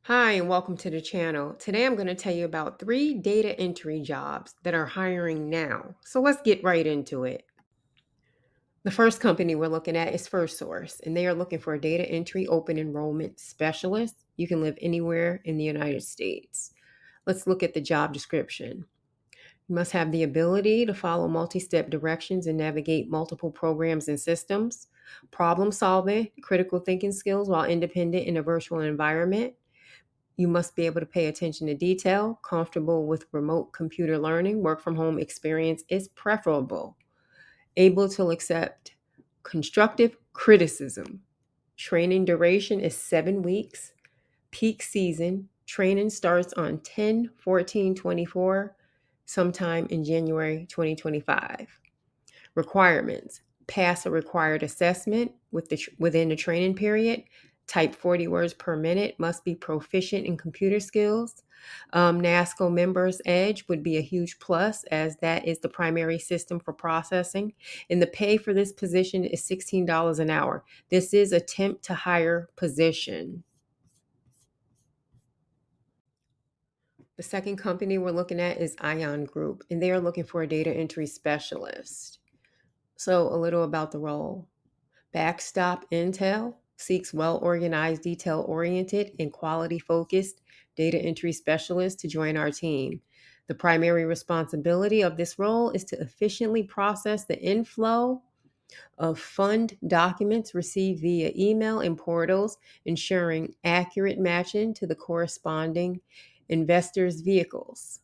Hi, and welcome to the channel. Today I'm going to tell you about 3 data entry jobs that are hiring now. So let's get right into it. The first company we're looking at is FirstSource, and they are looking for a data entry open enrollment specialist. You can live anywhere in the United States. Let's look at the job description. You must have the ability to follow multi-step directions and navigate multiple programs and systems, problem solving, critical thinking skills while independent in a virtual environment. You must be able to pay attention to detail, comfortable with remote computer learning. Work from home experience is preferable. Able to accept constructive criticism. Training duration is 7 weeks. Peak season. Training starts on 10/14/24, sometime in January 2025. Requirements: pass a required assessment within the training period. Type 40 words per minute. Must be proficient in computer skills. NASCO Members Edge would be a huge plus, as that is the primary system for processing. And the pay for this position is $16 an hour. This is a temp to hire position. The second company we're looking at is Ion Group, and they are looking for a data entry specialist. So, a little about the role. Backstop Intel seeks well-organized, detail-oriented, and quality-focused data entry specialists to join our team. The primary responsibility of this role is to efficiently process the inflow of fund documents received via email and portals, ensuring accurate matching to the corresponding investors' vehicles.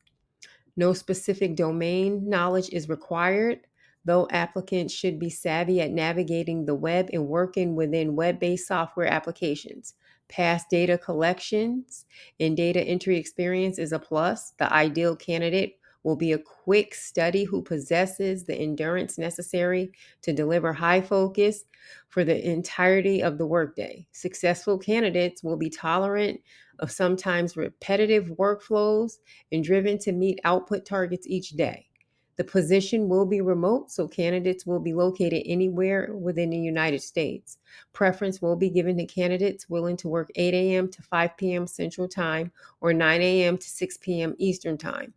No specific domain knowledge is required, though applicants should be savvy at navigating the web and working within web-based software applications. Past data collections and data entry experience is a plus. The ideal candidate will be a quick study who possesses the endurance necessary to deliver high focus for the entirety of the workday. Successful candidates will be tolerant of sometimes repetitive workflows and driven to meet output targets each day. The position will be remote, so candidates will be located anywhere within the United States. Preference will be given to candidates willing to work 8 a.m. to 5 p.m. Central Time or 9 a.m. to 6 p.m. Eastern Time.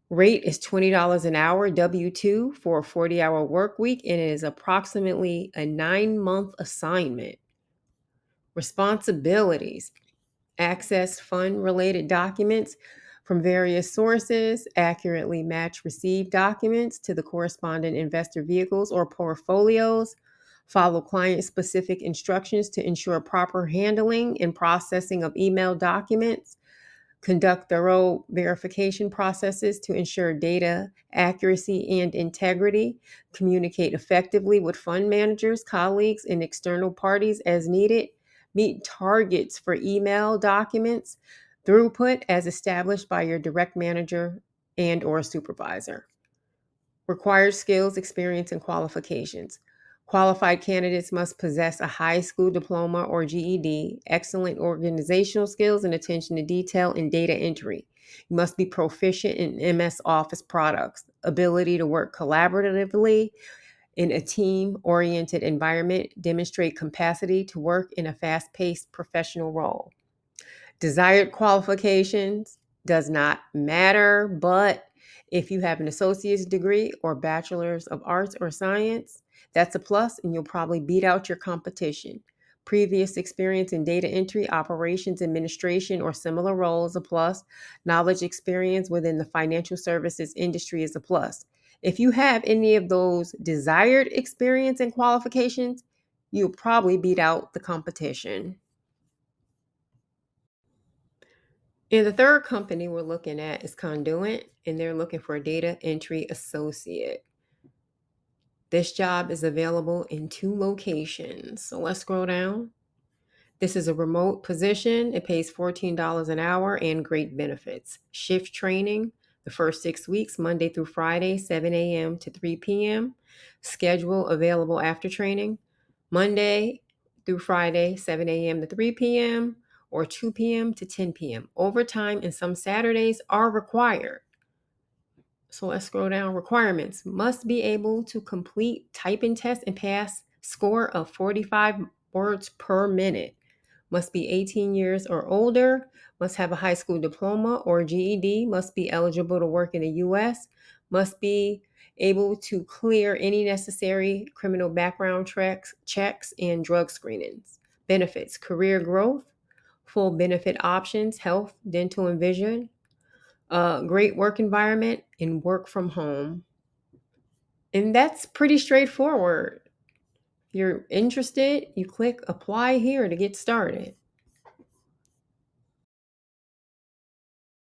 Rate is $20 an hour W-2 for a 40-hour work week, and it is approximately a 9-month assignment. Responsibilities: access fund-related documents from various sources, accurately match received documents to the corresponding investor vehicles or portfolios, follow client-specific instructions to ensure proper handling and processing of email documents, conduct thorough verification processes to ensure data accuracy and integrity, communicate effectively with fund managers, colleagues, and external parties as needed, meet targets for email documents, throughput as established by your direct manager and or supervisor. Required skills, experience, and qualifications. Qualified candidates must possess a high school diploma or GED, excellent organizational skills and attention to detail in data entry. You must be proficient in MS Office products, ability to work collaboratively in a team-oriented environment, demonstrate capacity to work in a fast-paced professional role. Desired qualifications does not matter, but if you have an associate's degree or bachelor's of arts or science, that's a plus, and you'll probably beat out your competition. Previous experience in data entry, operations, administration, or similar roles a plus. Knowledge experience within the financial services industry is a plus. If you have any of those desired experience and qualifications, you'll probably beat out the competition. And the third company we're looking at is Conduent, and they're looking for a data entry associate. This job is available in 2 locations. So let's scroll down. This is a remote position. It pays $14 an hour and great benefits. Shift training, the first 6 weeks, Monday through Friday, 7 a.m. to 3 p.m. Schedule available after training, Monday through Friday, 7 a.m. to 3 p.m. or 2 p.m. to 10 p.m. Overtime and some Saturdays are required. So let's scroll down. Requirements: must be able to complete typing test and pass score of 45 words per minute. must be 18 years or older, must have a high school diploma or GED, must be eligible to work in the U.S., must be able to clear any necessary criminal background checks and drug screenings. Benefits: career growth, full benefit options, health, dental, and vision, great work environment, and work from home. And that's pretty straightforward. If you're interested, you click apply here to get started.